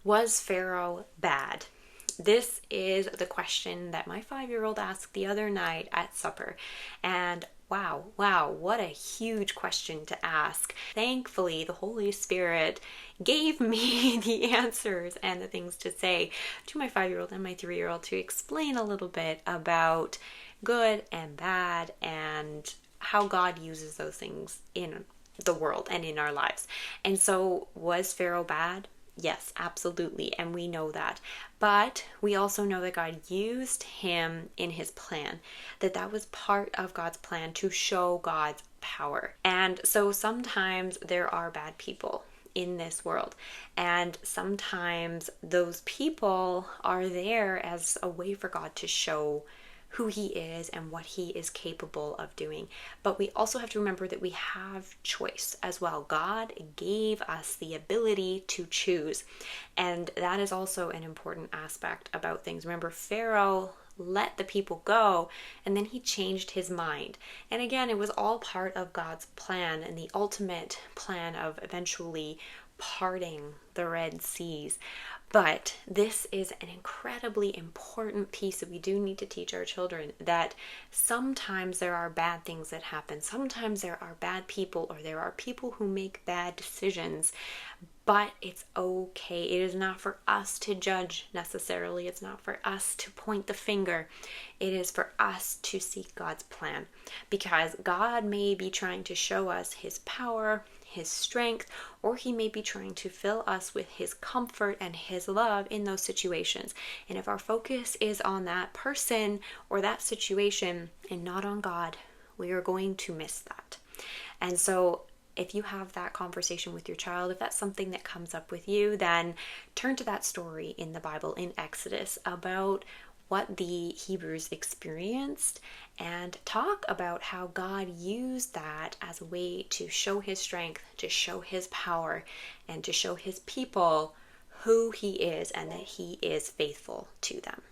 Was Pharaoh bad? This is the question that my 5-year-old asked the other night at supper. And wow, what a huge question to ask. Thankfully, the Holy Spirit gave me the answers and the things to say to my 5-year-old and my 3-year-old to explain a little bit about good and bad and how God uses those things in the world and in our lives. And so, was Pharaoh bad? Yes, absolutely. And we know that. But we also know that God used him in his plan, that was part of God's plan to show God's power. And so sometimes there are bad people in this world. And sometimes those people are there as a way for God to show who he is and what he is capable of doing. But we also have to remember that we have choice as well. God gave us the ability to choose. And that is also an important aspect about things. Remember, Pharaoh let the people go and then he changed his mind. And again, it was all part of God's plan and the ultimate plan of eventually parting the Red Seas. But this is an incredibly important piece that we do need to teach our children, that sometimes there are bad things that happen. Sometimes there are bad people, or there are people who make bad decisions, but it's okay. It is not for us to judge necessarily. It's not for us to point the finger. It is for us to seek God's plan, because God may be trying to show us his power, his strength, or he may be trying to fill us with his comfort and his love in those situations. And if our focus is on that person or that situation and not on God, we are going to miss that. And so if you have that conversation with your child, if that's something that comes up with you, then turn to that story in the Bible in Exodus about what the Hebrews experienced and talk about how God used that as a way to show his strength, to show his power, and to show his people who he is and that he is faithful to them.